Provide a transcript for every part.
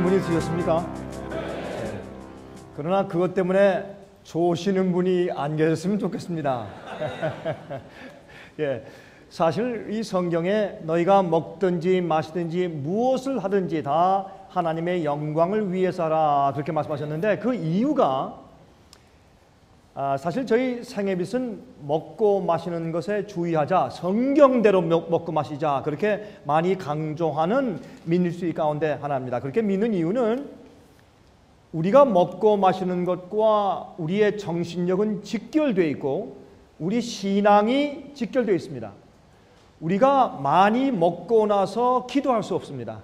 질문이 있으셨습니까? 네. 그러나 그것 때문에 조시는 분이 안 계셨으면 좋겠습니다. 예, 사실 이 성경에 너희가 먹든지 마시든지 무엇을 하든지 다 하나님의 영광을 위해서 하라 그렇게 말씀하셨는데, 그 이유가 사실 저희 생애빛은 먹고 마시는 것에 주의하자, 성경대로 먹고 마시자, 그렇게 많이 강조하는 민주주의 가운데 하나입니다. 그렇게 믿는 이유는 우리가 먹고 마시는 것과 우리의 정신력은 직결되어 있고 우리 신앙이 직결되어 있습니다. 우리가 많이 먹고 나서 기도할 수 없습니다.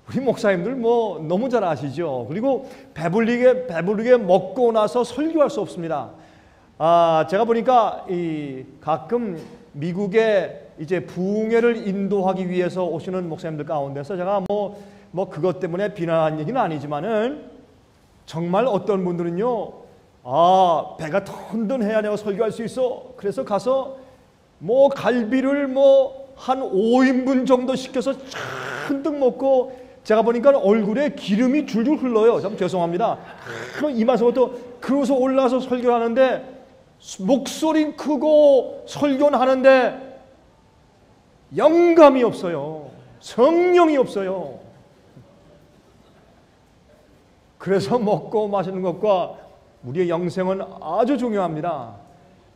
우리 목사님들 너무 잘 아시죠? 그리고 배부르게 먹고 나서 설교할 수 없습니다. 제가 보니까 가끔 미국에 이제 부흥회를 인도하기 위해서 오시는 목사님들 가운데서 제가 그것 때문에 비난하는 얘기는 아니지만은 정말 어떤 분들은요, 배가 튼튼해야 내가 설교할 수 있어. 그래서 가서 갈비를 한 5인분 정도 시켜서 잔뜩 먹고, 제가 보니까 얼굴에 기름이 줄줄 흘러요. 참 죄송합니다. 그럼 이마서부터 그러고서 올라서 설교를 하는데, 목소리 크고 설교는 하는데 영감이 없어요. 성령이 없어요. 그래서 먹고 마시는 것과 우리의 영생은 아주 중요합니다.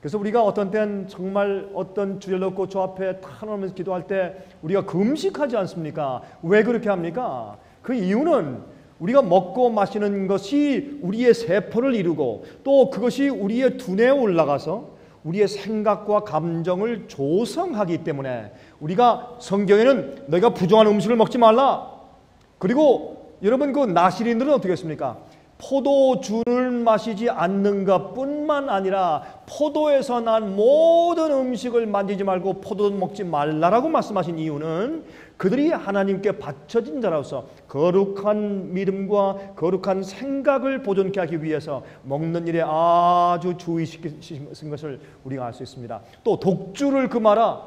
그래서 우리가 어떤 때는 정말 어떤 주제를 놓고 저 앞에 탄원하면서 기도할 때 우리가 금식하지 않습니까? 왜 그렇게 합니까? 그 이유는 우리가 먹고 마시는 것이 우리의 세포를 이루고 또 그것이 우리의 두뇌에 올라가서 우리의 생각과 감정을 조성하기 때문에, 우리가 성경에는 너희가 부정한 음식을 먹지 말라. 그리고 여러분, 그 나시린들은 어떻게 했습니까? 포도주를 마시지 않는 것뿐만 아니라 포도에서 난 모든 음식을 만지지 말고 포도도 먹지 말라라고 말씀하신 이유는 그들이 하나님께 바쳐진 자로서 거룩한 믿음과 거룩한 생각을 보존케 하기 위해서 먹는 일에 아주 주의시킨 것을 우리가 알 수 있습니다. 또 독주를 금하라.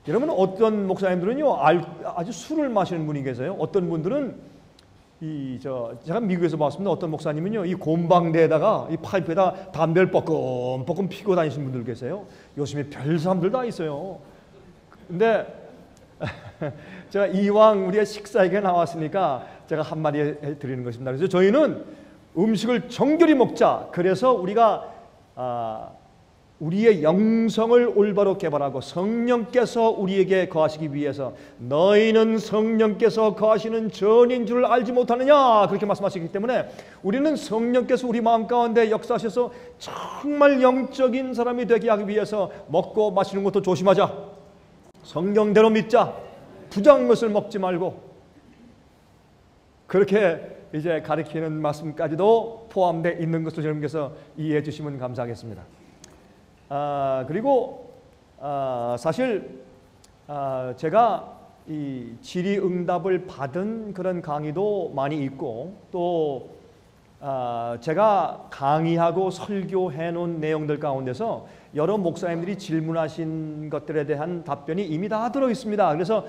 여러분, 어떤 목사님들은요 아주 술을 마시는 분이 계세요. 어떤 분들은 제가 미국에서 봤습니다. 어떤 목사님은요, 이 곰방대에다가 이 파이프에다 담배를 뻐끔뻐끔 피고 다니시는 분들 계세요. 요즘에 별 사람들 다 있어요. 근데 제가 이왕 우리의 식사에게 나왔으니까 제가 한마디 해드리는 것입니다. 그래서 저희는 음식을 정결히 먹자. 그래서 우리가 우리의 영성을 올바로 개발하고 성령께서 우리에게 거하시기 위해서 너희는 성령께서 거하시는 전인 줄 알지 못하느냐, 그렇게 말씀하시기 때문에 우리는 성령께서 우리 마음 가운데 역사하셔서 정말 영적인 사람이 되게 하기 위해서 먹고 마시는 것도 조심하자. 성경대로 믿자. 부정한 것을 먹지 말고, 그렇게 이제 가르치는 말씀까지도 포함되어 있는 것을 여러분께서 이해해 주시면 감사하겠습니다. 그리고 사실 제가 이 질의응답을 받은 그런 강의도 많이 있고, 또 제가 강의하고 설교해 놓은 내용들 가운데서 여러 목사님들이 질문하신 것들에 대한 답변이 이미 다 들어 있습니다. 그래서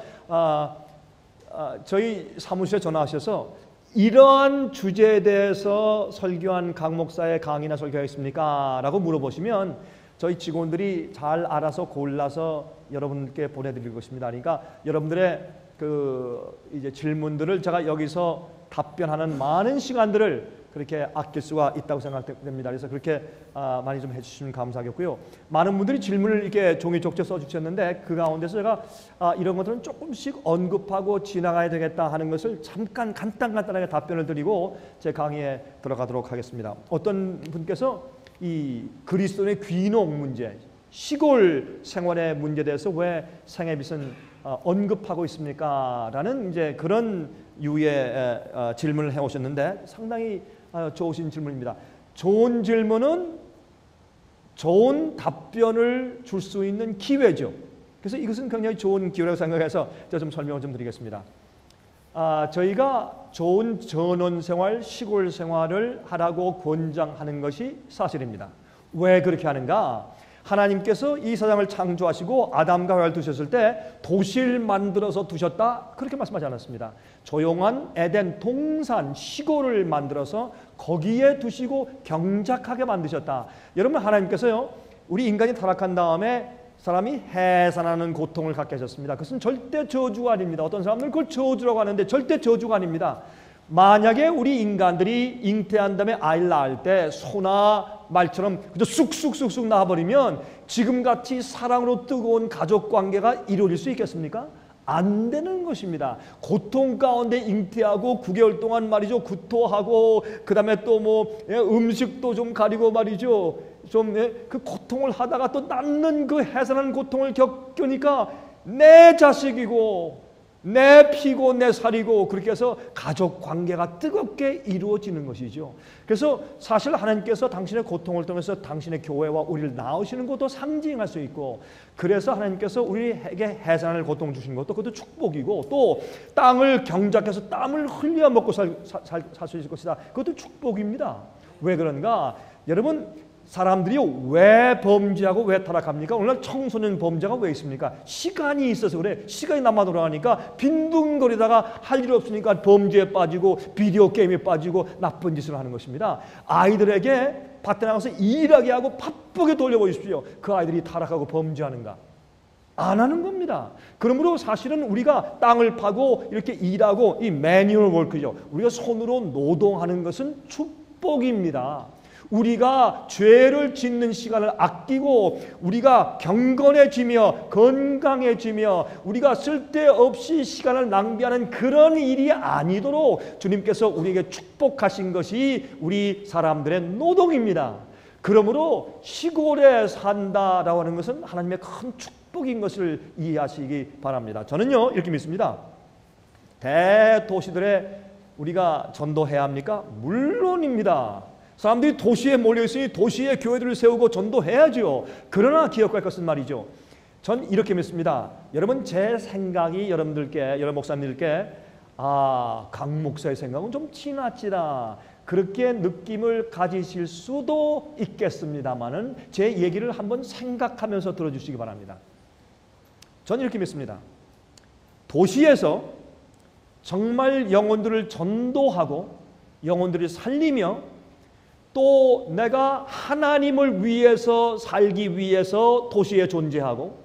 저희 사무실에 전화하셔서 이러한 주제에 대해서 설교한 강 목사의 강의나 설교가 있습니까? 라고 물어보시면 저희 직원들이 잘 알아서 골라서 여러분께 보내드릴 것입니다. 그러니까 여러분들의 이제 질문들을 제가 여기서 답변하는 많은 시간들을 그렇게 아낄 수가 있다고 생각됩니다. 그래서 그렇게 많이 좀 해주시면 감사하겠고요. 많은 분들이 질문을 이렇게 종이 쪽지에 써주셨는데 그 가운데서 제가 이런 것들은 조금씩 언급하고 지나가야 되겠다 하는 것을 잠깐 간단하게 답변을 드리고 제 강의에 들어가도록 하겠습니다. 어떤 분께서 이 그리스도인의 귀농 문제, 시골 생활의 문제에 대해서 왜 생애빛은 언급하고 있습니까? 라는 이제 그런 유의 질문을 해오셨는데 상당히 좋으신 질문입니다. 좋은 질문은 좋은 답변을 줄 수 있는 기회죠. 그래서 이것은 굉장히 좋은 기회라고 생각해서 제가 좀 설명을 좀 드리겠습니다. 저희가 좋은 전원 생활, 시골 생활을 하라고 권장하는 것이 사실입니다. 왜 그렇게 하는가? 하나님께서 이 세상을 창조하시고 아담과 하와를 두셨을 때 도시를 만들어서 두셨다, 그렇게 말씀하지 않았습니다. 조용한 에덴 동산 시골을 만들어서 거기에 두시고 경작하게 만드셨다. 여러분, 하나님께서요, 우리 인간이 타락한 다음에 사람이 해산하는 고통을 갖게 하셨습니다. 그것은 절대 저주가 아닙니다. 어떤 사람들은 그걸 저주라고 하는데 절대 저주가 아닙니다. 만약에 우리 인간들이 잉태한 다음에 아이를 낳을 때 소나 말처럼 그저 쑥쑥쑥쑥 낳아버리면 지금같이 사랑으로 뜨거운 가족관계가 이루어질 수 있겠습니까? 안 되는 것입니다. 고통 가운데 잉태하고 9개월 동안 말이죠, 구토하고 그 다음에 또 뭐 음식도 좀 가리고 말이죠, 좀 그 고통을 하다가 또 낳는 그 해산하는 고통을 겪으니까 내 자식이고 내 피고 내 살이고, 그렇게 해서 가족 관계가 뜨겁게 이루어지는 것이죠. 그래서 사실 하나님께서 당신의 고통을 통해서 당신의 교회와 우리를 낳으시는 것도 상징할 수 있고, 그래서 하나님께서 우리에게 해산을 고통 주신 것도 그것도 축복이고, 또 땅을 경작해서 땀을 흘려 먹고 살 수 있을 것이다, 그것도 축복입니다. 왜 그런가? 여러분, 사람들이 왜 범죄하고 왜 타락합니까? 오늘날 청소년 범죄가 왜 있습니까? 시간이 있어서 그래. 시간이 남아 돌아가니까 빈둥거리다가 할 일 없으니까 범죄에 빠지고 비디오 게임에 빠지고 나쁜 짓을 하는 것입니다. 아이들에게 밭에 나가서 일하게 하고 바쁘게 돌려보십시오. 그 아이들이 타락하고 범죄하는가? 안 하는 겁니다. 그러므로 사실은 우리가 땅을 파고 이렇게 일하고, 이 매뉴얼 워크죠, 우리가 손으로 노동하는 것은 축복입니다. 우리가 죄를 짓는 시간을 아끼고 우리가 경건해지며 건강해지며 우리가 쓸데없이 시간을 낭비하는 그런 일이 아니도록 주님께서 우리에게 축복하신 것이 우리 사람들의 노동입니다. 그러므로 시골에 산다라고 하는 것은 하나님의 큰 축복인 것을 이해하시기 바랍니다. 저는요, 이렇게 믿습니다. 대도시들에 우리가 전도해야 합니까? 물론입니다. 사람들이 도시에 몰려있으니 도시에 교회들을 세우고 전도해야죠. 그러나 기억할 것은 말이죠, 전 이렇게 믿습니다. 여러분, 제 생각이 여러분 목사님들께 강 목사의 생각은 좀 지나치다, 그렇게 느낌을 가지실 수도 있겠습니다만은 제 얘기를 한번 생각하면서 들어주시기 바랍니다. 전 이렇게 믿습니다. 도시에서 정말 영혼들을 전도하고 영혼들을 살리며 또 내가 하나님을 위해서 살기 위해서 도시에 존재하고,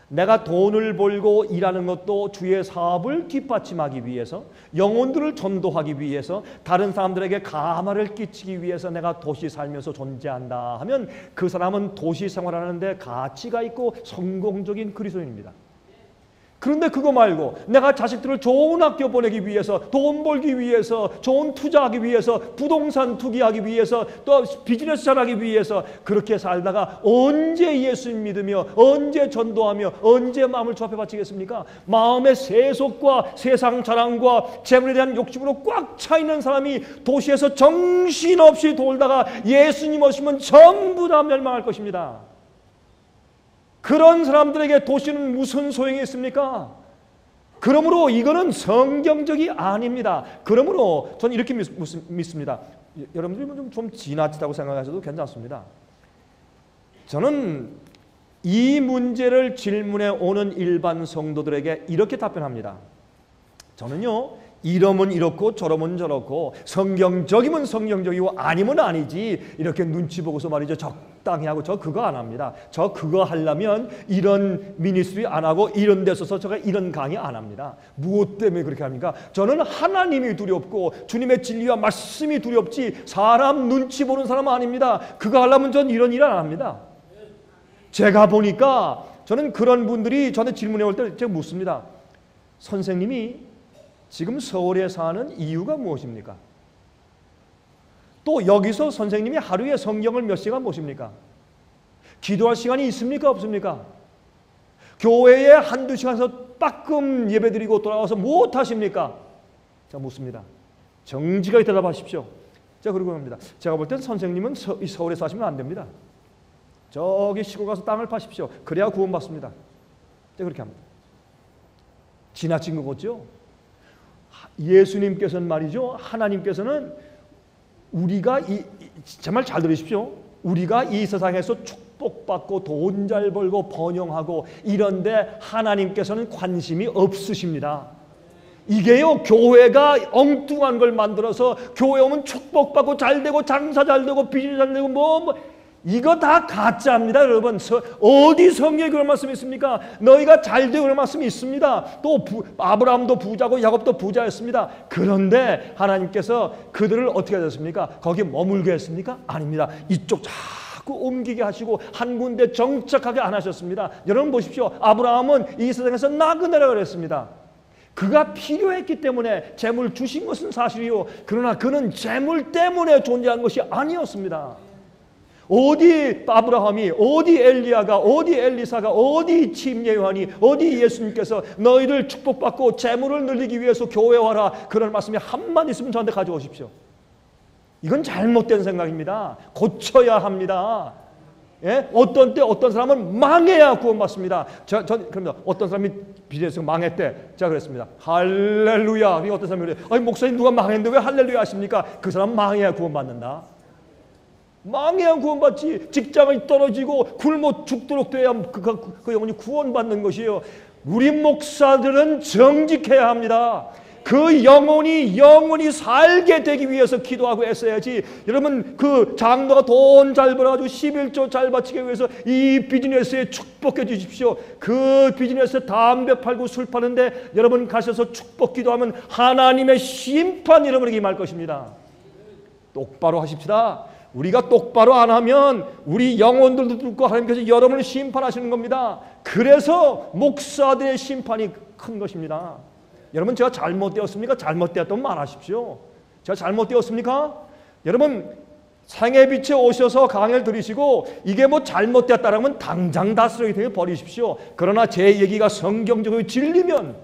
내가 돈을 벌고 일하는 것도 주의 사업을 뒷받침하기 위해서, 영혼들을 전도하기 위해서, 다른 사람들에게 가마를 끼치기 위해서 내가 도시 살면서 존재한다 하면 그 사람은 도시 생활하는 데 가치가 있고 성공적인 그리스도인입니다. 그런데 그거 말고 내가 자식들을 좋은 학교 보내기 위해서, 돈 벌기 위해서, 좋은 투자하기 위해서, 부동산 투기하기 위해서, 또 비즈니스 잘하기 위해서 그렇게 살다가 언제 예수 믿으며 언제 전도하며 언제 마음을 주 앞에 바치겠습니까? 마음의 세속과 세상 자랑과 재물에 대한 욕심으로 꽉 차 있는 사람이 도시에서 정신없이 돌다가 예수님 오시면 전부 다 멸망할 것입니다. 그런 사람들에게 도시는 무슨 소용이 있습니까? 그러므로 이거는 성경적이 아닙니다. 그러므로 저는 이렇게 믿습니다. 여러분들이 좀 지나치다고 생각하셔도 괜찮습니다. 저는 이 문제를 질문해 오는 일반 성도들에게 이렇게 답변합니다. 저는요, 이러면 이렇고 저러면 저렇고 성경적이면 성경적이고 아니면 아니지 이렇게 눈치 보고서 말이죠, 적당히 하고 저 그거 안 합니다. 저 그거 하려면 이런 미니스트리 안 하고 이런 데 서서 제가 이런 강의 안 합니다. 무엇 때문에 그렇게 합니까? 저는 하나님이 두렵고 주님의 진리와 말씀이 두렵지 사람 눈치 보는 사람은 아닙니다. 그거 하려면 전 이런 일 안 합니다. 제가 보니까 저는 그런 분들이 저한테 질문해 올 때 제가 묻습니다. 선생님이 지금 서울에 사는 이유가 무엇입니까? 또 여기서 선생님이 하루에 성경을 몇 시간 보십니까? 기도할 시간이 있습니까? 없습니까? 교회에 한두 시간에서 빠끔 예배드리고 돌아와서 무엇 하십니까? 제가 묻습니다. 정직하게 대답하십시오. 제가 그러고 합니다. 제가 볼 땐 선생님은 서울에 사시면 안 됩니다. 저기 시골 가서 땅을 파십시오. 그래야 구원받습니다. 제가 그렇게 합니다. 지나친 거겠죠? 예수님께서는 말이죠, 하나님께서는 우리가 정말 잘 들으십시오. 우리가 이 세상에서 축복받고 돈 잘 벌고 번영하고 이런데 하나님께서는 관심이 없으십니다. 이게요, 교회가 엉뚱한 걸 만들어서 교회 오면 축복받고 잘되고 장사 잘되고 비즈니스 잘되고 이거 다 가짜입니다, 여러분. 어디 성경에 그런 말씀이 있습니까? 너희가 잘되고 그런 말씀이 있습니다. 또 아브라함도 부자고 야곱도 부자였습니다. 그런데 하나님께서 그들을 어떻게 하셨습니까? 거기 머물게 했습니까? 아닙니다. 이쪽 자꾸 옮기게 하시고 한 군데 정착하게 안 하셨습니다. 여러분 보십시오. 아브라함은 이 세상에서 나그네라 그랬습니다. 그가 필요했기 때문에 재물 주신 것은 사실이요. 그러나 그는 재물 때문에 존재한 것이 아니었습니다. 어디 아브라함이, 어디 엘리야가, 어디 엘리사가, 어디 침례 요한이, 어디 예수님께서 너희를 축복받고 재물을 늘리기 위해서 교회 와라 그런 말씀이 한마디 있으면 저한테 가져오십시오. 이건 잘못된 생각입니다. 고쳐야 합니다. 예? 어떤 때 어떤 사람은 망해야 구원받습니다. 그러면 어떤 사람이 비즈니스가 망했대. 제가 그랬습니다. 할렐루야. 그러니까 어떤 사람이 그래. 아니 목사님 누가 망했는데 왜 할렐루야 하십니까? 그 사람 망해야 구원받는다. 망해야 구원받지. 직장이 떨어지고 굶어 죽도록 돼야 그 영혼이 구원받는 것이에요. 우리 목사들은 정직해야 합니다. 그 영혼이 살게 되기 위해서 기도하고 애써야지. 여러분 그 장로가 돈 잘 벌어가지고 11조 잘 바치기 위해서 이 비즈니스에 축복해 주십시오. 그 비즈니스에 담배 팔고 술 파는데 여러분 가셔서 축복 기도하면 하나님의 심판이 여러분에게 임할 것입니다. 똑바로 하십시다. 우리가 똑바로 안 하면 우리 영혼들도 듣고 하나님께서 여러분을 심판하시는 겁니다. 그래서 목사들의 심판이 큰 것입니다. 여러분 제가 잘못되었습니까? 잘못되었다면 말하십시오. 제가 잘못되었습니까? 여러분 생애 빛에 오셔서 강의를 들으시고 이게 뭐 잘못되었다라면 당장 다 쓰레기통에 버리십시오. 그러나 제 얘기가 성경적으로 진리면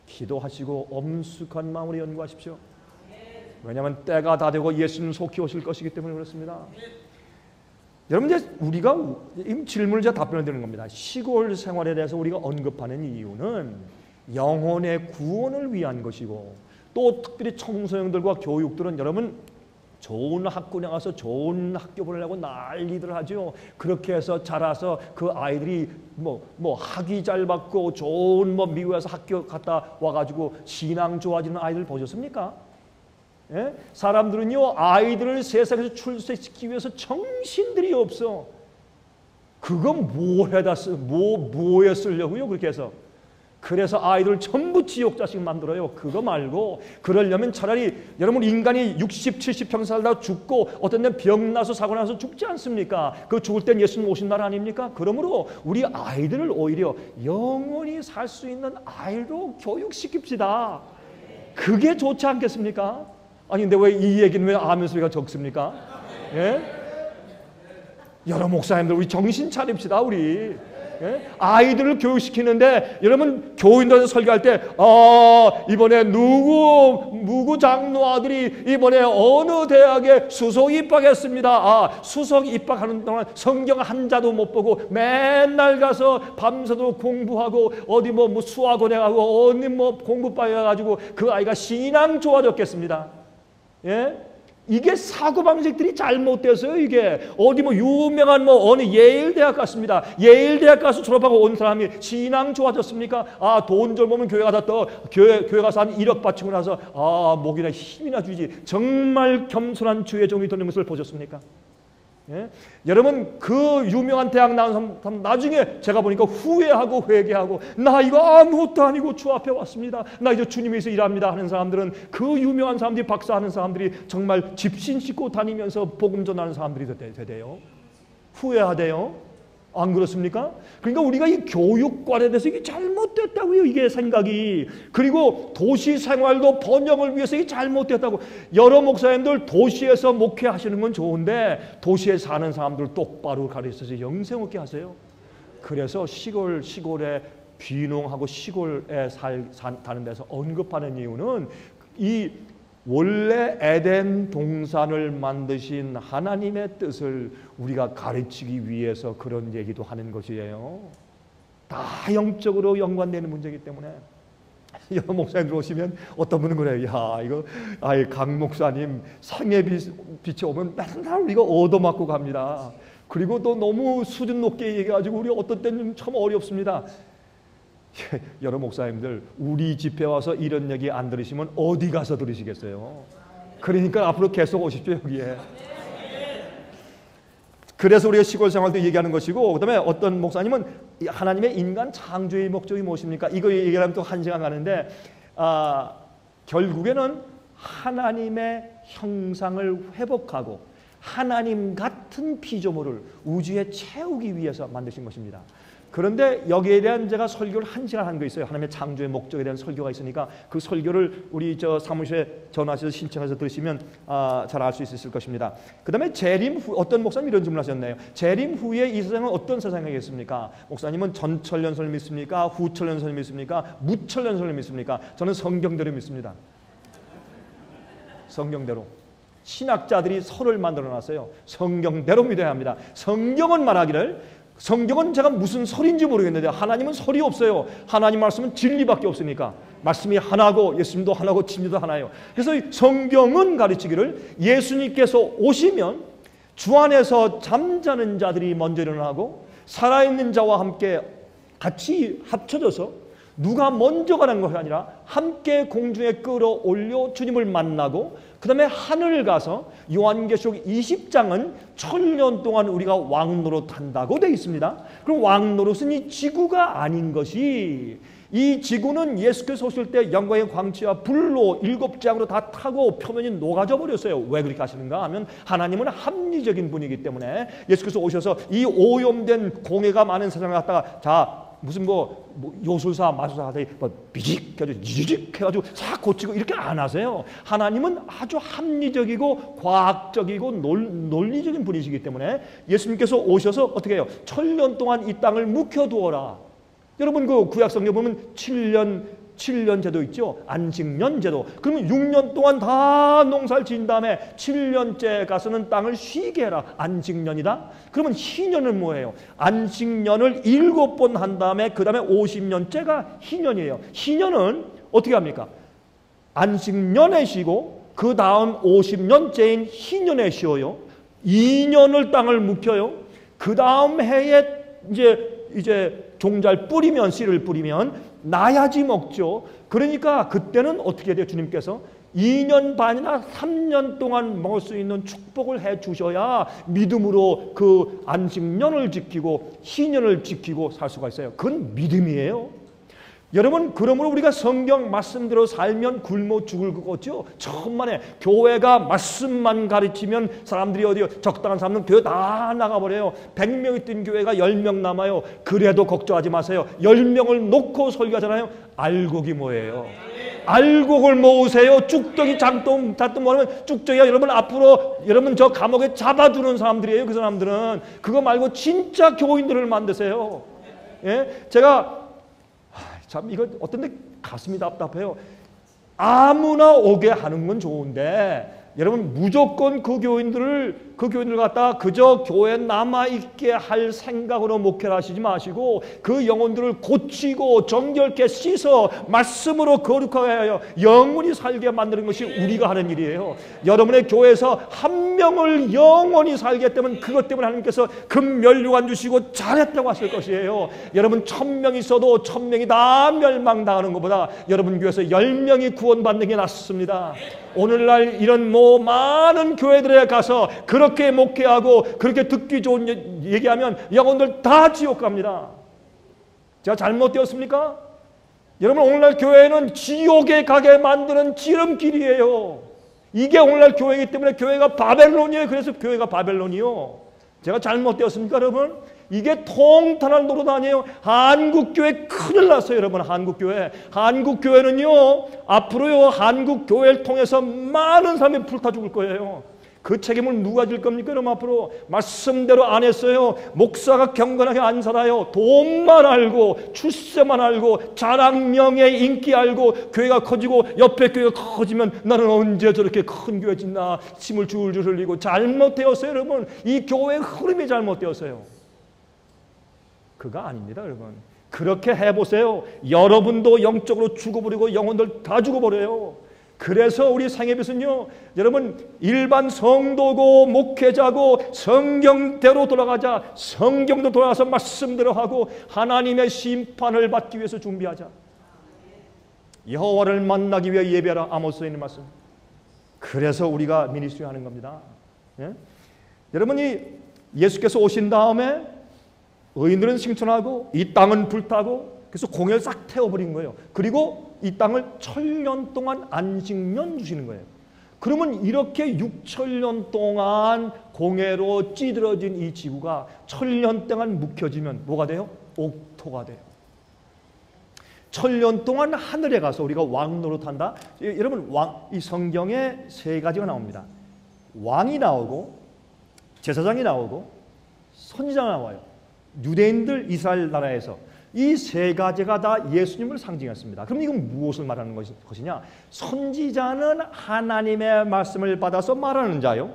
기도하시고 엄숙한 마음으로 연구하십시오. 왜냐하면 때가 다 되고 예수님 속히 오실 것이기 때문에 그렇습니다. 여러분 이제 우리가 이 질문을 제가 답변을 드리는 겁니다. 시골 생활에 대해서 우리가 언급하는 이유는 영혼의 구원을 위한 것이고 또 특별히 청소년들과 교육들은 여러분 좋은 학군에 가서 좋은 학교 보내려고 난리들 하죠. 그렇게 해서 자라서 그 아이들이 뭐 학위 잘 받고 좋은 미국에서 학교 갔다 와가지고 신앙 좋아지는 아이들 보셨습니까? 예? 사람들은요 아이들을 세상에서 출세시키기 위해서 정신들이 없어. 그거 뭐에 쓰려고요? 그렇게 해서 그래서 아이들 전부 지옥 자식 만들어요. 그거 말고 그러려면 차라리 여러분 인간이 60, 70평 살다 죽고 어떤 데는 병나서 사고 나서 죽지 않습니까? 그 죽을 땐 예수님 오신 날 아닙니까? 그러므로 우리 아이들을 오히려 영원히 살 수 있는 아이로 교육시킵시다. 그게 좋지 않겠습니까? 아니 근데 왜 이 얘기는 왜 아멘 소리가 적습니까? 예? 여러 목사님들 우리 정신 차립시다 우리. 예? 아이들을 교육시키는데 여러분 교인들한테 설교할 때 이번에 누구 장로 아들이 이번에 어느 대학에 수석 입학했습니다. 수석 입학하는 동안 성경 한 자도 못 보고 맨날 가서 밤새도록 공부하고 어디 뭐 수학원에 가고 어디 공부방에 가가지고 그 아이가 신앙 좋아졌겠습니다. 예? 이게 사고방식들이 잘못돼서요. 이게 어디 유명한 어느 예일대학 갔습니다. 예일대학 가서 졸업하고 온 사람이 신앙 좋아졌습니까? 돈 좀 벌면 교회 가서 또 교회 가서 한 1억 바치고 나서 목이나 힘이나 주지. 정말 겸손한 주의 종이 되는 것을 보셨습니까? 예? 여러분 그 유명한 대학 나온 사람 나중에 제가 보니까 후회하고 회개하고 나 이거 아무것도 아니고 주 앞에 왔습니다. 나 이제 주님에서 일합니다 하는 사람들은 그 유명한 사람들이 박사하는 사람들이 정말 집신 싣고 다니면서 복음 전하는 사람들이 되대요. 후회하대요. 안 그렇습니까? 그러니까 우리가 이 교육관에 대해서 이게 잘못됐다고요. 이게 생각이. 그리고 도시 생활도 번영을 위해서 이게 잘못됐다고. 여러 목사님들 도시에서 목회하시는 건 좋은데 도시에 사는 사람들 똑바로 가르쳐서 영생 얻게 하세요. 그래서 시골에 귀농하고 시골에 사는 데서 언급하는 이유는 이 원래 에덴 동산을 만드신 하나님의 뜻을 우리가 가르치기 위해서 그런 얘기도 하는 것이에요. 다 영적으로 연관되는 문제이기 때문에 여러 목사님들 오시면 어떤 분은 그래요. 야 이거 강 목사님 생애 빛에 오면 맨날 우리가 얻어맞고 갑니다. 그리고 또 너무 수준 높게 얘기해가지고 우리 어떤 때는 참 어렵습니다. 여러 목사님들 우리 집회 와서 이런 얘기 안 들으시면 어디 가서 들으시겠어요? 그러니까 앞으로 계속 오십시오 여기에. 그래서 우리가 시골 생활도 얘기하는 것이고, 그 다음에 어떤 목사님은 하나님의 인간 창조의 목적이 무엇입니까? 이거 얘기하면 또 한 시간 가는데, 결국에는 하나님의 형상을 회복하고 하나님 같은 피조물을 우주에 채우기 위해서 만드신 것입니다. 그런데 여기에 대한 제가 설교를 한 시간 한 거 있어요. 하나님의 창조의 목적에 대한 설교가 있으니까 그 설교를 우리 저 사무실에 전화하셔서 신청해서 들으시면 잘 알 수 있을 것입니다. 그 다음에 재림 후, 어떤 목사님 이런 질문을 하셨네요. 재림 후에 이 세상은 어떤 세상이겠습니까? 목사님은 전천년설을 믿습니까? 후천년설을 믿습니까? 무천년설을 믿습니까? 저는 성경대로 믿습니다. 성경대로. 신학자들이 설을 만들어 놨어요. 성경대로 믿어야 합니다. 성경은 말하기를, 성경은 제가 무슨 설인지 모르겠는데 하나님은 설이 없어요. 하나님 말씀은 진리밖에 없으니까. 말씀이 하나고 예수님도 하나고 진리도 하나예요. 그래서 성경은 가르치기를 예수님께서 오시면 주 안에서 잠자는 자들이 먼저 일어나고 살아있는 자와 함께 같이 합쳐져서 누가 먼저 가는 것이 아니라 함께 공중에 끌어올려 주님을 만나고 그 다음에 하늘 가서 요한계시록 20장은 1000년 동안 우리가 왕노릇 한다고 되어 있습니다. 그럼 왕노릇은 이 지구가 아닌 것이, 이 지구는 예수께서 오실 때 영광의 광채와 불로 7장으로 다 타고 표면이 녹아져 버렸어요. 왜 그렇게 하시는가 하면 하나님은 합리적인 분이기 때문에 예수께서 오셔서 이 오염된 공해가 많은 세상을 갖다가 자 무슨 뭐 요술사 마술사 하더니 비직 해가지고 지직 해가지고 싹 고치고 이렇게 안 하세요. 하나님은 아주 합리적이고 과학적이고 논리적인 분이시기 때문에 예수님께서 오셔서 어떻게 해요? 1000년 동안 이 땅을 묵혀두어라. 여러분 그 구약성경 보면 7년 제도 있죠. 안식년 제도. 그러면 6년 동안 다 농사를 지은 다음에 7년째 가서는 땅을 쉬게 해라. 안식년이다. 그러면 희년은 뭐예요? 안식년을 7번 한 다음에 그 다음에 50년째가 희년이에요. 희년은 어떻게 합니까? 안식년에 쉬고 그 다음 50년째인 희년에 쉬어요. 2년을 땅을 묵혀요. 그 다음 해에 이제 종잘 뿌리면 씨를 뿌리면 나야지 먹죠. 그러니까 그때는 어떻게 돼요? 주님께서 2년 반이나 3년 동안 먹을 수 있는 축복을 해 주셔야 믿음으로 그 안식년을 지키고 희년을 지키고 살 수가 있어요. 그건 믿음이에요. 여러분, 그러므로 우리가 성경 말씀대로 살면 굶어 죽을 것 같죠? 천만에 교회가 말씀만 가르치면 사람들이 어디요? 적당한 사람은 교회 다 나가버려요. 100명이 뛴 교회가 10명 남아요. 그래도 걱정하지 마세요. 10명을 놓고 설교하잖아요. 알곡이 뭐예요? 알곡을 모으세요. 쭉덩이 잔뜩 모으면 쭉덩이가 여러분 앞으로 여러분 저 감옥에 잡아두는 사람들이에요. 그 사람들은. 그거 말고 진짜 교인들을 만드세요. 예? 제가 참 이거 어떤데 가슴이 답답해요. 아무나 오게 하는 건 좋은데 여러분 무조건 그 교인들 갖다가 그저 교회에 남아있게 할 생각으로 목회를 하시지 마시고 그 영혼들을 고치고 정결케 씻어 말씀으로 거룩하게 하여 영원히 살게 만드는 것이 우리가 하는 일이에요. 여러분의 교회에서 한 명을 영원히 살게 되면 그것 때문에 하나님께서 금면류관 주시고 잘했다고 하실 것이에요. 여러분 1000명 있어도 1000명이 다 멸망당하는 것보다 여러분 교회에서 10명이 구원받는 게 낫습니다. 오늘날 이런 많은 교회들에 가서 그렇게 목회하고 그렇게 듣기 좋은 얘기하면 영혼들 다 지옥 갑니다. 제가 잘못되었습니까? 여러분 오늘날 교회는 지옥에 가게 만드는 지름길이에요. 이게 오늘날 교회이기 때문에 교회가 바벨론이에요. 그래서 교회가 바벨론이요. 제가 잘못되었습니까 여러분? 이게 통탄할 노릇 아니에요. 한국교회 큰일 났어요 여러분. 한국교회는요 앞으로요 한국교회를 통해서 많은 사람이 불타 죽을 거예요. 그 책임을 누가 질 겁니까? 여러분 앞으로 말씀대로 안 했어요. 목사가 경건하게 안 살아요. 돈만 알고 출세만 알고 자랑 명예 인기 알고 교회가 커지고 옆에 교회가 커지면 나는 언제 저렇게 큰 교회 짓나 침을 줄줄 흘리고 잘못되었어요 여러분. 이 교회의 흐름이 잘못되었어요. 그거 아닙니다 여러분. 그렇게 해보세요. 여러분도 영적으로 죽어버리고 영혼들 다 죽어버려요. 그래서 우리 상해빛은요, 여러분 일반 성도고 목회자고 성경대로 돌아가자. 성경도 돌아가서 말씀대로 하고 하나님의 심판을 받기 위해서 준비하자. 여호와를 만나기 위해 예배하라. 아모스에 있는 말씀. 그래서 우리가 미니스트리 하는 겁니다. 예? 여러분이 예수께서 오신 다음에 의인들은 승천하고 이 땅은 불타고 그래서 공회를 싹 태워버린 거예요. 그리고 이 땅을 1000년 동안 안식년 주시는 거예요. 그러면 이렇게 6000년 동안 공회로 찌들어진 이 지구가 1000년 동안 묵혀지면 뭐가 돼요? 옥토가 돼요. 1000년 동안 하늘에 가서 우리가 왕 노릇한다. 여러분 이 성경에 세 가지가 나옵니다. 왕이 나오고 제사장이 나오고 선지자가 나와요. 유대인들 이스라엘 나라에서 이 세 가지가 다 예수님을 상징했습니다. 그럼 이건 무엇을 말하는 것이냐? 선지자는 하나님의 말씀을 받아서 말하는 자요.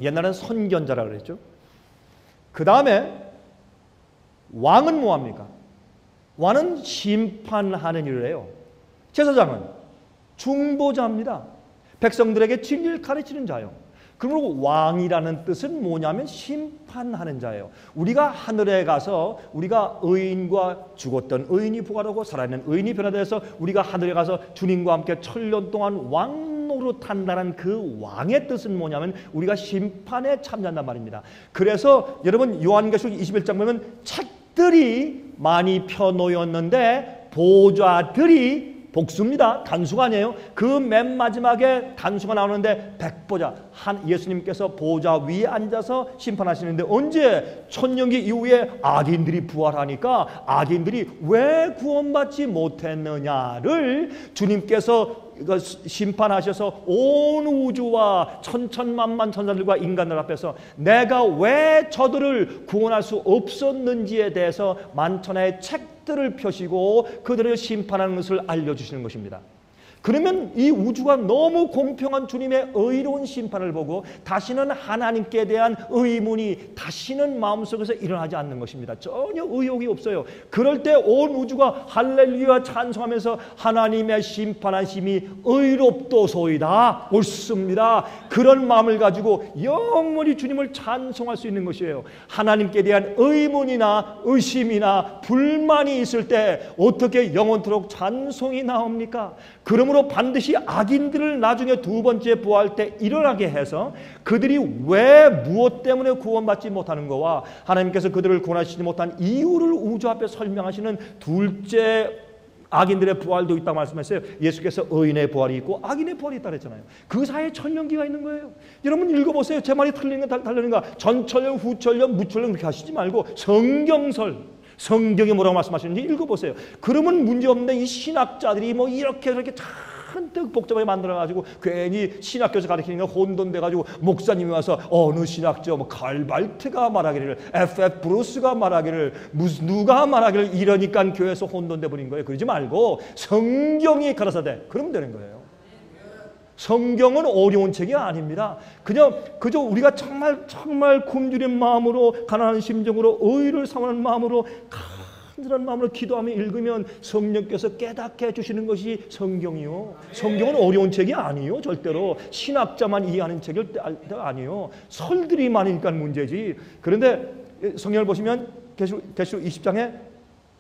옛날에는 선견자라고 그랬죠. 그 다음에 왕은 뭐합니까? 왕은 심판하는 일을 해요. 제사장은 중보자입니다. 백성들에게 진리를 가르치는 자요. 그러므로 왕이라는 뜻은 뭐냐면 심판하는 자예요. 우리가 하늘에 가서 우리가 의인과 죽었던 의인이 부활하고 살아있는 의인이 변화돼서 우리가 하늘에 가서 주님과 함께 1000년 동안 왕 노릇한다는 그 왕의 뜻은 뭐냐면 우리가 심판에 참여한단 말입니다. 그래서 여러분 요한계시록 21장 보면 책들이 많이 펴놓였는데 보좌들이 복수입니다. 단수가 아니에요. 그 맨 마지막에 단수가 나오는데 백보자, 예수님께서 보좌 위에 앉아서 심판하시는데 언제? 천년기 이후에 악인들이 부활하니까 악인들이 왜 구원받지 못했느냐를 주님께서 심판하셔서 온 우주와 천천만만 천사들과 인간들 앞에서 내가 왜 저들을 구원할 수 없었는지에 대해서 만천하의 책들을 펴시고 그들을 심판하는 것을 알려주시는 것입니다. 그러면 이 우주가 너무 공평한 주님의 의로운 심판을 보고 다시는 하나님께 대한 의문이 다시는 마음속에서 일어나지 않는 것입니다. 전혀 의욕이 없어요. 그럴 때 온 우주가 할렐루야 찬송하면서 하나님의 심판하심이 의롭도소이다, 옳습니다. 그런 마음을 가지고 영원히 주님을 찬송할 수 있는 것이에요. 하나님께 대한 의문이나 의심이나 불만이 있을 때 어떻게 영원토록 찬송이 나옵니까? 그러므로 반드시 악인들을 나중에 두 번째 부활 때 일어나게 해서 그들이 왜 무엇 때문에 구원받지 못하는 거와 하나님께서 그들을 구원하시지 못한 이유를 우주 앞에 설명하시는 둘째 악인들의 부활도 있다고 말씀했어요. 예수께서 의인의 부활이 있고 악인의 부활이 있다고 했잖아요. 그 사이에 천년기가 있는 거예요. 여러분 읽어보세요. 제 말이 틀린가 달리는가. 전천년, 후천년, 무천년 그렇게 하시지 말고 성경설, 성경이 뭐라고 말씀하시는지 읽어보세요. 그러면 문제없는데 이 신학자들이 뭐 이렇게 저렇게 잔뜩 복잡하게 만들어가지고 괜히 신학교에서 가르치는 거 혼돈돼가지고 목사님이 와서 어느 신학자 뭐 칼발트가 말하기를 F.F. 브루스가 말하기를 무슨 누가 말하기를 이러니까 교회에서 혼돈돼 버린 거예요. 그러지 말고 성경이 가라사대 그러면 되는 거예요. 성경은 어려운 책이 아닙니다. 그저 우리가 정말 굶주린 마음으로 가난한 심정으로 의를 삼하는 마음으로 간절한 마음으로 기도하며 읽으면 성령께서 깨닫게 해주시는 것이 성경이요. 성경은 어려운 책이 아니에요. 절대로 신학자만 이해하는 책이 아니에요. 설들이 많으니까 문제지. 그런데 성경을 보시면 계시록 20장에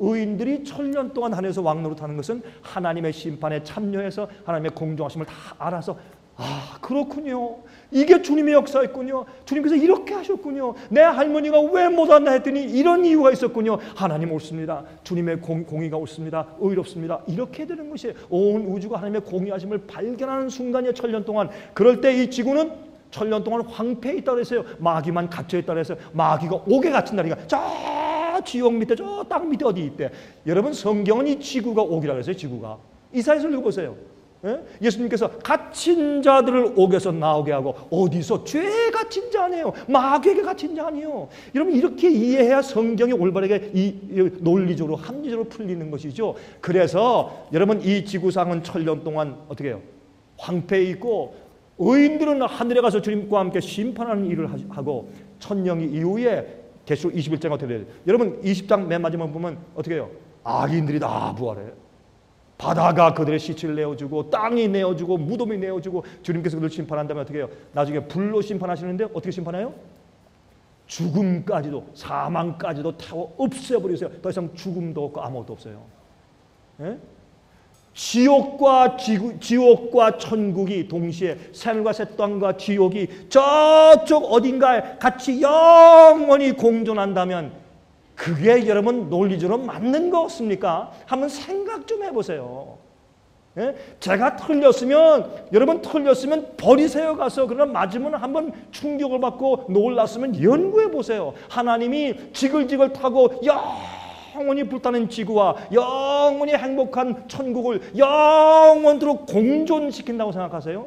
의인들이 1000년 동안 하늘에서 왕노릇하는 것은 하나님의 심판에 참여해서 하나님의 공정하심을 다 알아서 아 그렇군요. 이게 주님의 역사였군요. 주님께서 이렇게 하셨군요. 내 할머니가 왜 못 왔나 했더니 이런 이유가 있었군요. 하나님 옳습니다. 주님의 공의가 옳습니다. 의롭습니다. 이렇게 되는 것이에요. 온 우주가 하나님의 공의하심을 발견하는 순간이에요. 1000년 동안. 그럴 때 이 지구는 1000년 동안 황폐해 있다고 했어요. 마귀만 갇혀 있다고 했어요. 마귀가 옥에 갇힌다니까. 저 지옥 밑에 저 땅 밑에 어디 있대. 여러분 성경은 이 지구가 옥이라고 했어요. 지구가. 이사야서 읽어보세요. 예? 예수님께서 갇힌 자들을 옥에서 나오게 하고 어디서? 죄에 갇힌 자 아니에요. 마귀에게 갇힌 자 아니에요. 여러분 이렇게 이해해야 성경이 올바르게 논리적으로 합리적으로 풀리는 것이죠. 그래서 여러분 이 지구상은 1000년 동안 어떻게 해요? 황폐해 있고 의인들은 하늘에 가서 주님과 함께 심판하는 일을 하고 천년기 이후에 계시록 21장 어떻게 돼요? 여러분 20장 맨 마지막 보면 어떻게 해요? 악인들이 다 부활해요. 바다가 그들의 시체를 내어주고 땅이 내어주고 무덤이 내어주고 주님께서 그들을 심판한다면 어떻게 해요? 나중에 불로 심판하시는데 어떻게 심판해요? 죽음까지도 사망까지도 태워 없애버리세요. 더 이상 죽음도 없고 아무것도 없어요. 예? 지옥과 천국이 동시에 새하늘과 새 땅과 지옥이 저쪽 어딘가에 같이 영원히 공존한다면 그게 여러분 논리적으로 맞는 거 없습니까? 한번 생각 좀 해보세요. 예? 제가 여러분 틀렸으면 버리세요 가서. 그러나 맞으면 한번 충격을 받고 놀랐으면 연구해 보세요. 하나님이 지글지글 타고 영원히 불타는 지구와 영원히 행복한 천국을 영원토록 공존시킨다고 생각하세요?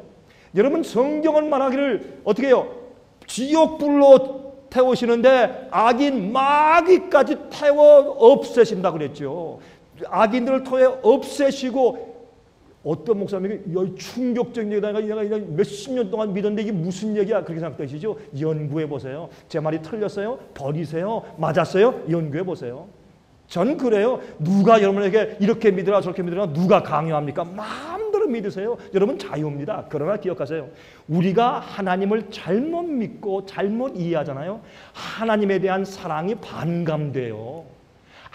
여러분 성경은 말하기를 어떻게 해요? 지옥불로 태우시는데 악인 마귀까지 태워 없애신다고 그랬죠. 악인들을 태워 없애시고 어떤 목사님이 충격적인 얘기다. 내가 몇십 년 동안 믿었는데 이게 무슨 얘기야? 그렇게 생각되시죠? 연구해 보세요. 제 말이 틀렸어요? 버리세요? 맞았어요? 연구해 보세요. 전 그래요. 누가 여러분에게 이렇게 믿으라 저렇게 믿으라 누가 강요합니까? 마음대로 믿으세요. 여러분 자유입니다. 그러나 기억하세요. 우리가 하나님을 잘못 믿고 잘못 이해하잖아요. 하나님에 대한 사랑이 반감돼요.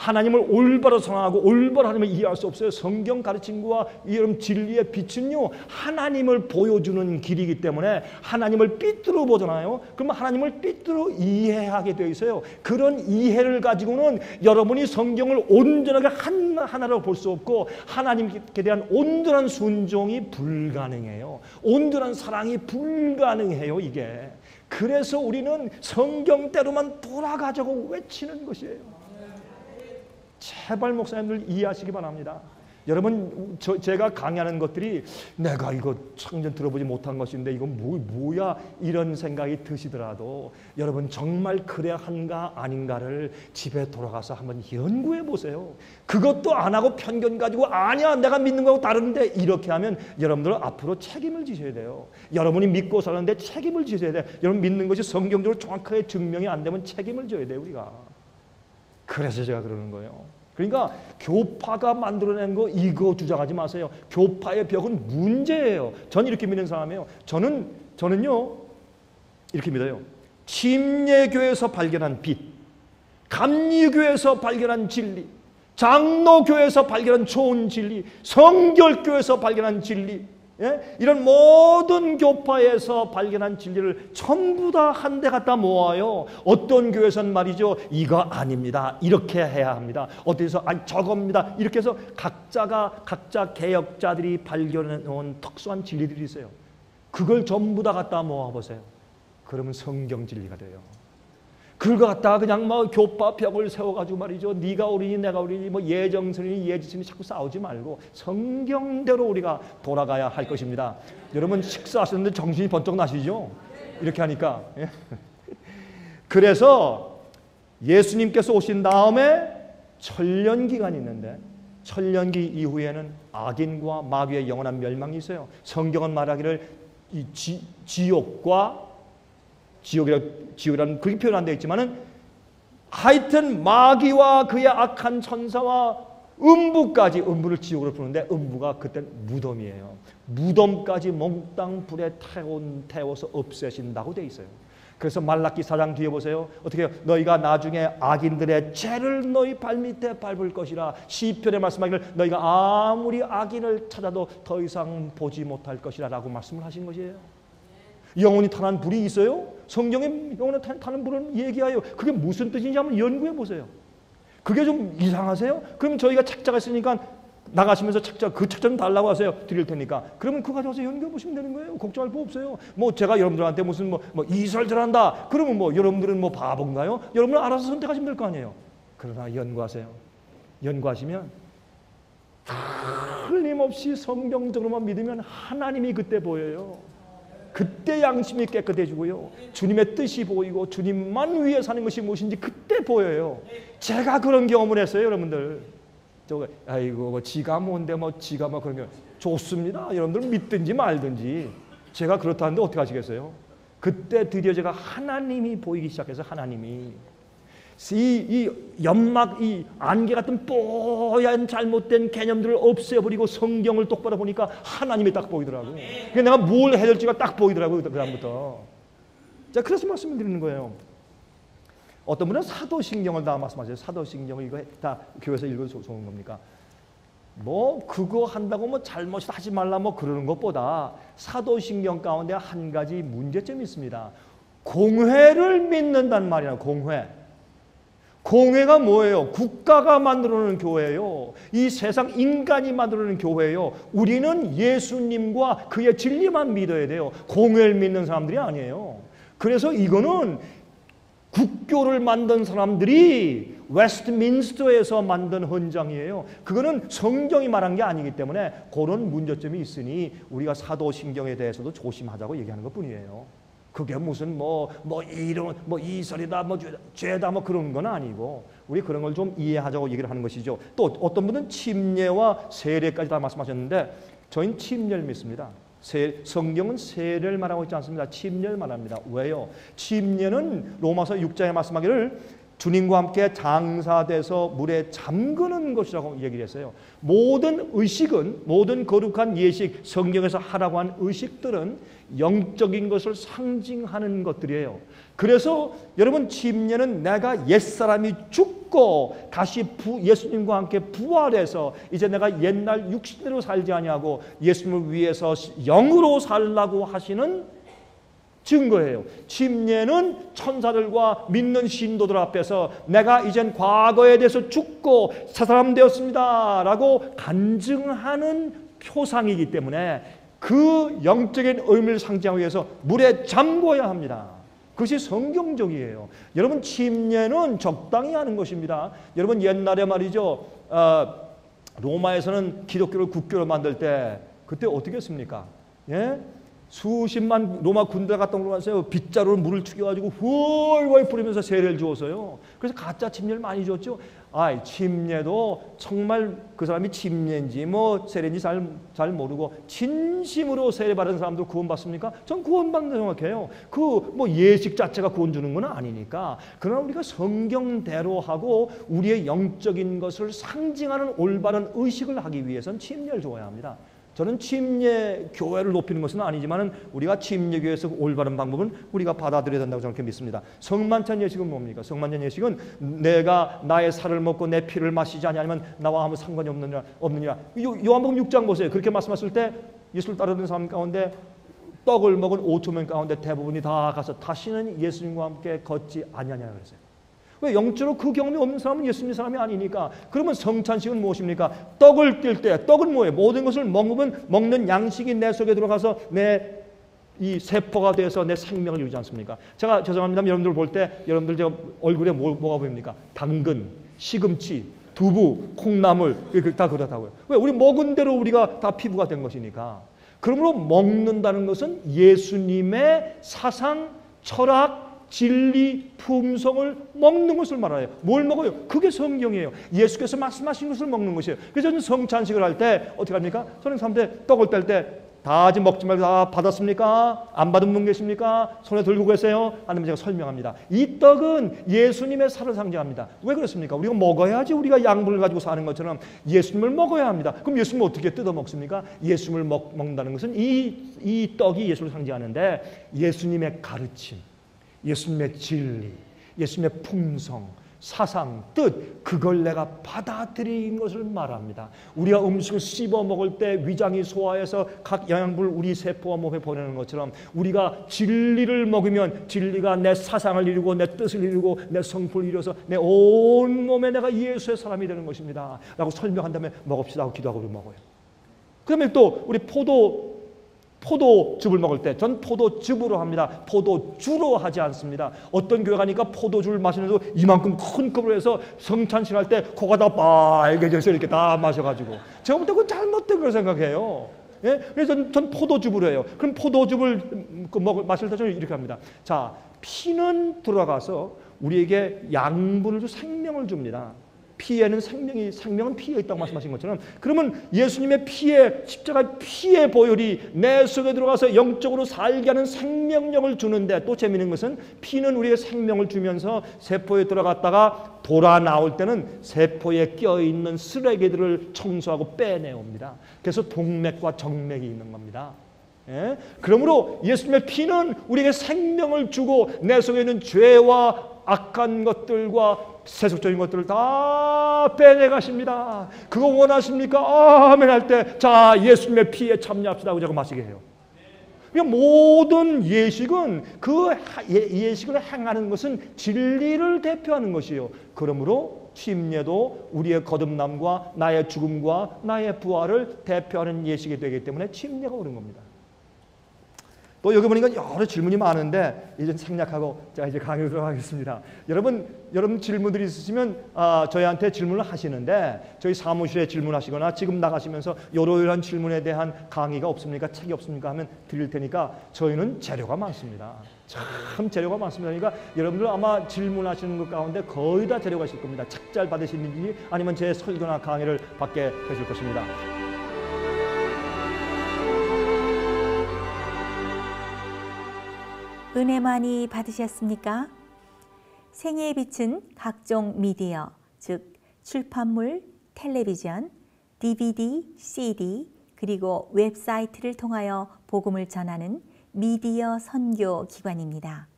하나님을 올바로 사랑하고 올바로 하나님을 이해할 수 없어요. 성경 가르침과 이런 진리의 빛은요 하나님을 보여주는 길이기 때문에 하나님을 삐뚤어 보잖아요. 그러면 하나님을 삐뚤어 이해하게 되어 있어요. 그런 이해를 가지고는 여러분이 성경을 온전하게 하나로 볼 수 없고 하나님께 대한 온전한 순종이 불가능해요. 온전한 사랑이 불가능해요. 이게 그래서 우리는 성경대로만 돌아가자고 외치는 것이에요. 제발 목사님들 이해하시기 바랍니다. 여러분 제가 강의하는 것들이 내가 이거 참전 들어보지 못한 것인데 이건 뭐야 이런 생각이 드시더라도 여러분 정말 그래야 한가 아닌가를 집에 돌아가서 한번 연구해 보세요. 그것도 안 하고 편견 가지고 아니야 내가 믿는 거하고 다른데 이렇게 하면 여러분들은 앞으로 책임을 지셔야 돼요. 여러분이 믿고 사는데 책임을 지셔야 돼요. 여러분 믿는 것이 성경적으로 정확하게 증명이 안 되면 책임을 져야 돼요. 우리가. 그래서 제가 그러는 거예요. 그러니까 교파가 만들어낸 거 이거 주장하지 마세요. 교파의 벽은 문제예요. 전 이렇게 믿는 사람이에요. 저는요 이렇게 믿어요. 침례교에서 발견한 빛, 감리교에서 발견한 진리, 장로교에서 발견한 좋은 진리, 성결교에서 발견한 진리, 예? 이런 모든 교파에서 발견한 진리를 전부 다 한 대 갖다 모아요. 어떤 교회에서는 말이죠. 이거 아닙니다. 이렇게 해야 합니다. 어디서 아니 저겁니다. 이렇게 해서 각자 개혁자들이 발견해 놓은 특수한 진리들이 있어요. 그걸 전부 다 갖다 모아보세요. 그러면 성경 진리가 돼요. 그걸 갖다가 그냥 뭐 교파 벽을 세워가지고 말이죠. 네가 옳으니 내가 옳으니 뭐 예정선이니 예지선이 자꾸 싸우지 말고 성경대로 우리가 돌아가야 할 것입니다. 여러분 식사하셨는데 정신이 번쩍 나시죠? 이렇게 하니까. 그래서 예수님께서 오신 다음에 천년기간이 있는데 천년기 이후에는 악인과 마귀의 영원한 멸망이 있어요. 성경은 말하기를 이 지옥이라는 그렇게 표현 안 되어 있지만은 하여튼 마귀와 그의 악한 천사와 음부까지 음부를 지옥으로 부르는데 음부가 그때 무덤이에요. 무덤까지 몽땅 불에 태워서 없애신다고 되어 있어요. 그래서 말라기 4장 뒤에 보세요. 어떻게 해요? 너희가 나중에 악인들의 죄를 너희 발밑에 밟을 것이라. 시편에 말씀하기를 너희가 아무리 악인을 찾아도 더 이상 보지 못할 것이라 라고 말씀을 하신 것이에요. 영원히 타는 불이 있어요? 성경에 영원히 타는 불은 얘기하여 그게 무슨 뜻인지 한번 연구해 보세요. 그게 좀 이상하세요? 그럼 저희가 책자가 있으니까 나가시면서 그 책자 좀 달라고 하세요. 드릴 테니까. 그러면 그거 가져와서 연구해 보시면 되는 거예요. 걱정할 거 없어요. 뭐 제가 여러분들한테 무슨 뭐 이설 잘한다. 그러면 뭐 여러분들은 뭐 바본가요? 여러분은 알아서 선택하시면 될 거 아니에요. 그러나 연구하세요. 연구하시면 틀림없이 성경적으로만 믿으면 하나님이 그때 보여요. 그때 양심이 깨끗해지고요. 주님의 뜻이 보이고 주님만 위해 사는 것이 무엇인지 그때 보여요. 제가 그런 경험을 했어요, 여러분들. 아이고 뭐 지가 뭔데 뭐 지가 뭐 그런 게 좋습니다. 여러분들 믿든지 말든지. 제가 그렇다는데 어떻게 하시겠어요? 그때 드디어 제가 하나님이 보이기 시작해서 하나님이 이 연막, 이 안개 같은 뽀얀 잘못된 개념들을 없애버리고 성경을 똑바로 보니까 하나님이 딱 보이더라고요. 그래서 내가 뭘 해야 될지가 딱 보이더라고요. 그 다음부터. 자, 그래서 말씀을 드리는 거예요. 어떤 분은 사도신경을 다 말씀하세요. 사도신경을 이거 다 교회에서 읽어서 좋은 겁니까? 뭐 그거 한다고 뭐 잘못이 하지 말라 뭐 그러는 것보다 사도신경 가운데 한 가지 문제점이 있습니다. 공회를 믿는단 말이야. 공회가 뭐예요? 국가가 만들어놓은 교회예요. 이 세상 인간이 만들어놓은 교회예요. 우리는 예수님과 그의 진리만 믿어야 돼요. 공회를 믿는 사람들이 아니에요. 그래서 이거는 국교를 만든 사람들이 웨스트민스터에서 만든 헌장이에요. 그거는 성경이 말한 게 아니기 때문에 그런 문제점이 있으니 우리가 사도신경에 대해서도 조심하자고 얘기하는 것뿐이에요. 그게 무슨 이런 이설이다 죄다 그런 건 아니고 우리 그런 걸 좀 이해하자고 얘기를 하는 것이죠. 또 어떤 분은 침례와 세례까지 다 말씀하셨는데 저희는 침례를 믿습니다. 성경은 세례를 말하고 있지 않습니다. 침례를 말합니다. 왜요? 침례는 로마서 6장에 말씀하기를 주님과 함께 장사돼서 물에 잠그는 것이라고 얘기를 했어요. 모든 의식은, 모든 거룩한 예식, 성경에서 하라고 한 의식들은 영적인 것을 상징하는 것들이에요. 그래서 여러분 침례는 내가 옛사람이 죽고 다시 예수님과 함께 부활해서 이제 내가 옛날 육신대로 살지 아니하고 예수님을 위해서 영으로 살라고 하시는 증거예요. 침례는 천사들과 믿는 신도들 앞에서 내가 이젠 과거에 대해서 죽고 새 사람 되었습니다 라고 간증하는 표상이기 때문에 그 영적인 의미를 상징하기 위해서 물에 잠궈야 합니다. 그것이 성경적이에요. 여러분 침례는 적당히 하는 것입니다. 여러분 옛날에 말이죠. 로마에서는 기독교를 국교로 만들 때 그때 어떻게 했습니까? 예? 수십만 로마 군대 갔다 온 거 봤어요. 빗자루로 물을 튀겨가지고 훨훨 뿌리면서 세례를 주었어요. 그래서 가짜 침례를 많이 줬죠. 침례도 정말 그 사람이 침례인지 세례인지 잘 모르고 진심으로 세례 받은 사람도 구원받습니까? 전 구원받는 생각해요. 예식 자체가 구원 주는 건 아니니까. 그러나 우리가 성경대로 하고 우리의 영적인 것을 상징하는 올바른 의식을 하기 위해서는 침례를 줘야 합니다. 저는 침례 교회를 높이는 것은 아니지만 우리가 침례교회에서 올바른 방법은 우리가 받아들여야 된다고 저는 믿습니다. 성만찬 예식은 뭡니까? 성만찬 예식은 내가 나의 살을 먹고 내 피를 마시지 아니하면 나와 아무 상관이 없느니라. 요한복음 6장 보세요. 그렇게 말씀하실 때 예수를 따르는 사람 가운데 떡을 먹은 5천 명 가운데 대부분이 다 가서 다시는 예수님과 함께 걷지 아니하냐 그랬어요. 왜? 영적으로 그 경험이 없는 사람은 예수님 사람이 아니니까. 그러면 성찬식은 무엇입니까? 떡을 뗄 때 떡은 뭐예요? 모든 것을 먹는 양식이 내 속에 들어가서 내 이 세포가 돼서 내 생명을 이루지 않습니까? 제가 죄송합니다. 여러분들 볼 때 여러분들 제가 얼굴에 뭐가 보입니까? 당근, 시금치, 두부, 콩나물 다 그렇다고요. 왜? 우리 먹은 대로 우리가 다 피부가 된 것이니까. 그러므로 먹는다는 것은 예수님의 사상, 철학, 진리, 품성을 먹는 것을 말해요. 뭘 먹어요? 그게 성경이에요. 예수께서 말씀하신 것을 먹는 것이에요. 그래서 저는 성찬식을 할 때 어떻게 합니까? 저는 사람들 떡을 뗄 때 다 아직 먹지 말고 다 받았습니까? 안 받은 분 계십니까? 손에 들고 계세요? 아니면 제가 설명합니다. 이 떡은 예수님의 살을 상징합니다. 왜 그렇습니까? 우리가 먹어야지 우리가 양분을 가지고 사는 것처럼 예수님을 먹어야 합니다. 그럼 예수님을 어떻게 뜯어 먹습니까? 예수님을 먹는다는 것은 이 떡이 예수를 상징하는데 예수님의 가르침, 예수님의 진리, 예수님의 품성, 사상, 뜻, 그걸 내가 받아들인 것을 말합니다. 우리가 음식을 씹어 먹을 때 위장이 소화해서 각 영양분을 우리 세포와 몸에 보내는 것처럼 우리가 진리를 먹으면 진리가 내 사상을 이루고 내 뜻을 이루고 내 성품을 이루어서 내 온 몸에 내가 예수의 사람이 되는 것입니다 라고 설명한 다음에 먹읍시다 하고 기도하고 먹어요. 그러면 또 우리 포도즙을 먹을 때 전 포도즙으로 합니다. 포도주로 하지 않습니다. 어떤 교회 가니까 포도주를 마시는데도 이만큼 큰 컵으로 해서 성찬식 할 때 코가 다 빨개져서 이렇게 다 마셔가지고 제가 볼 때 그건 잘못된 걸 생각해요. 예? 그래서 전 포도즙으로 해요. 그럼 포도즙을 마실 때 저는 이렇게 합니다. 자, 피는 들어가서 우리에게 양분을 생명을 줍니다. 피에는 생명은 피에 있다고 말씀하신 것처럼, 그러면 예수님의 피에, 십자가의 피의 보혈이 내 속에 들어가서 영적으로 살게 하는 생명력을 주는데, 또 재미있는 것은 피는 우리의 생명을 주면서 세포에 들어갔다가 돌아 나올 때는 세포에 껴있는 쓰레기들을 청소하고 빼내옵니다. 그래서 동맥과 정맥이 있는 겁니다. 예? 그러므로 예수님의 피는 우리에게 생명을 주고 내 속에 있는 죄와 악한 것들과 세속적인 것들을 다 빼내가십니다. 그거 원하십니까? 아멘 할 때 자, 예수님의 피에 참여합시다 하고 저거 마시게 해요. 그러니까 모든 예식은 그 예식을 행하는 것은 진리를 대표하는 것이에요. 그러므로 침례도 우리의 거듭남과 나의 죽음과 나의 부활을 대표하는 예식이 되기 때문에 침례가 옳은 겁니다. 또 여기 보니까 여러 질문이 많은데 이제 생략하고 제가 이제 강의로 들어가겠습니다. 여러분 질문들이 있으시면 저희한테 질문을 하시는데, 저희 사무실에 질문하시거나 지금 나가시면서 이러한 질문에 대한 강의가 없습니까? 책이 없습니까? 하면 드릴 테니까 저희는 재료가 많습니다. 참 재료가 많습니다. 그러니까 여러분들 아마 질문하시는 것 가운데 거의 다 재료가 있을 겁니다. 책잘 받으시는지 아니면 제 설교나 강의를 받게 되실 것입니다. 은혜 많이 받으셨습니까? 생애의 빛은 각종 미디어, 즉 출판물, 텔레비전, DVD, CD, 그리고 웹사이트를 통하여 복음을 전하는 미디어 선교 기관입니다.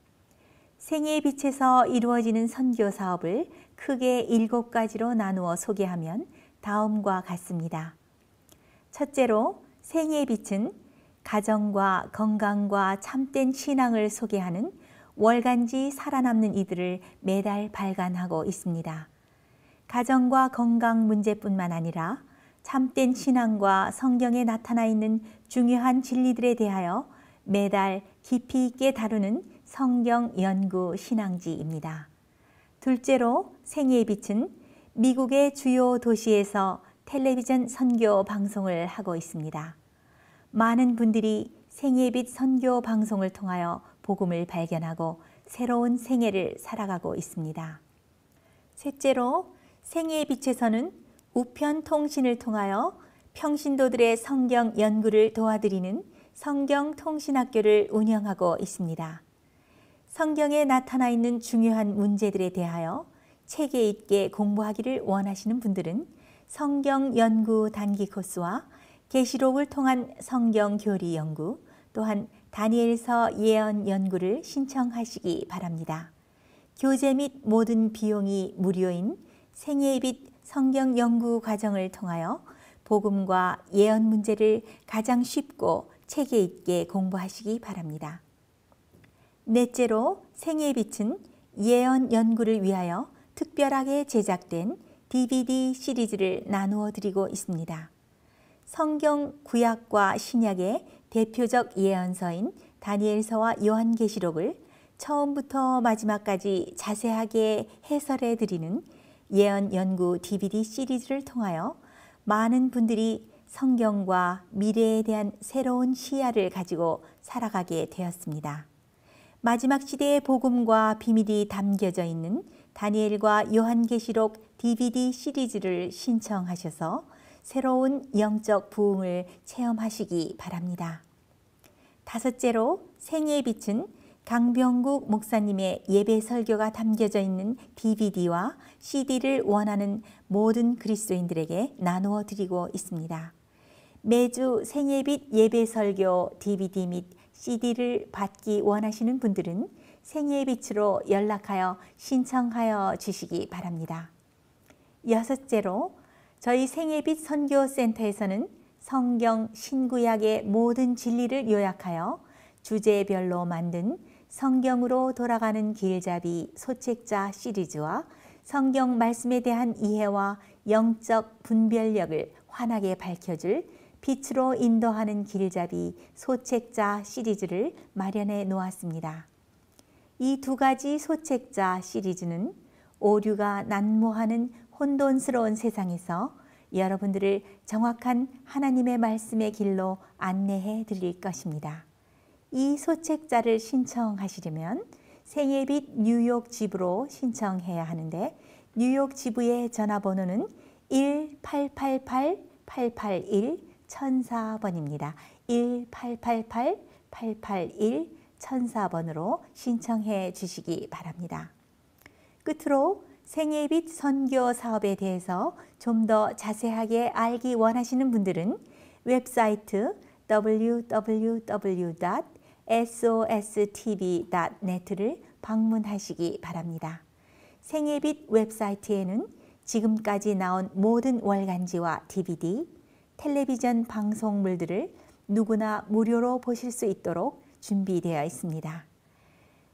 생애의 빛에서 이루어지는 선교 사업을 크게 7가지로 나누어 소개하면 다음과 같습니다. 첫째로 생애의 빛은 가정과 건강과 참된 신앙을 소개하는 월간지 살아남는 이들을 매달 발간하고 있습니다. 가정과 건강 문제뿐만 아니라 참된 신앙과 성경에 나타나 있는 중요한 진리들에 대하여 매달 깊이 있게 다루는 성경 연구 신앙지입니다. 둘째로 생애의 빛은 미국의 주요 도시에서 텔레비전 선교 방송을 하고 있습니다. 많은 분들이 생애의 빛 선교 방송을 통하여 복음을 발견하고 새로운 생애를 살아가고 있습니다. 셋째로 생애의 빛에서는 우편 통신을 통하여 평신도들의 성경 연구를 도와드리는 성경통신학교를 운영하고 있습니다. 성경에 나타나 있는 중요한 문제들에 대하여 체계 있게 공부하기를 원하시는 분들은 성경 연구 단기 코스와 계시록을 통한 성경 교리 연구, 또한 다니엘서 예언 연구를 신청하시기 바랍니다. 교재 및 모든 비용이 무료인 생애의 빛 성경 연구 과정을 통하여 복음과 예언 문제를 가장 쉽고 체계 있게 공부하시기 바랍니다. 넷째로 생애의 빛은 예언 연구를 위하여 특별하게 제작된 DVD 시리즈를 나누어 드리고 있습니다. 성경 구약과 신약의 대표적 예언서인 다니엘서와 요한계시록을 처음부터 마지막까지 자세하게 해설해 드리는 예언 연구 DVD 시리즈를 통하여 많은 분들이 성경과 미래에 대한 새로운 시야를 가지고 살아가게 되었습니다. 마지막 시대의 복음과 비밀이 담겨져 있는 다니엘과 요한계시록 DVD 시리즈를 신청하셔서 새로운 영적 부흥을 체험하시기 바랍니다. 다섯째로 생애의 빛은 강병국 목사님의 예배 설교가 담겨져 있는 DVD와 CD를 원하는 모든 그리스도인들에게 나누어 드리고 있습니다. 매주 생애의 빛 예배 설교 DVD 및 CD를 받기 원하시는 분들은 생애의 빛으로 연락하여 신청하여 주시기 바랍니다. 여섯째로 저희 생애의 빛 선교센터에서는 성경 신구약의 모든 진리를 요약하여 주제별로 만든 성경으로 돌아가는 길잡이 소책자 시리즈와 성경 말씀에 대한 이해와 영적 분별력을 환하게 밝혀줄 빛으로 인도하는 길잡이 소책자 시리즈를 마련해 놓았습니다. 이 2가지 소책자 시리즈는 오류가 난무하는 혼돈스러운 세상에서 여러분들을 정확한 하나님의 말씀의 길로 안내해 드릴 것입니다. 이 소책자를 신청하시려면 생애의 빛 뉴욕 집으로 신청해야 하는데 뉴욕 지부의 전화번호는 1-888-881-1004번입니다. 1-888-881-1004번으로 신청해 주시기 바랍니다. 끝으로 생애빛 선교 사업에 대해서 좀 더 자세하게 알기 원하시는 분들은 웹사이트 www.sostv.net를 방문하시기 바랍니다. 생애빛 웹사이트에는 지금까지 나온 모든 월간지와 DVD, 텔레비전 방송물들을 누구나 무료로 보실 수 있도록 준비되어 있습니다.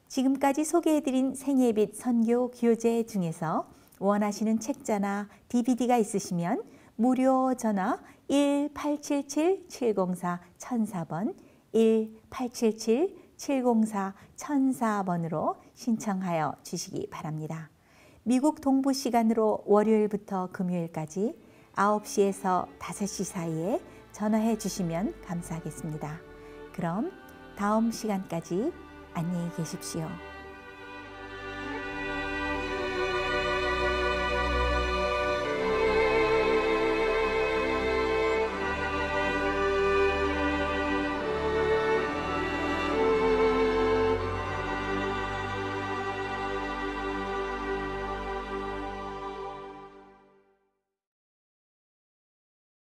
지금까지 소개해드린 생애빛 선교 교재 중에서 원하시는 책자나 DVD가 있으시면 무료 전화 1-877-704-1004번, 1-877-704-1004번으로 신청하여 주시기 바랍니다. 미국 동부 시간으로 월요일부터 금요일까지 9시에서 5시 사이에 전화해 주시면 감사하겠습니다. 그럼 다음 시간까지 안녕히 계십시오.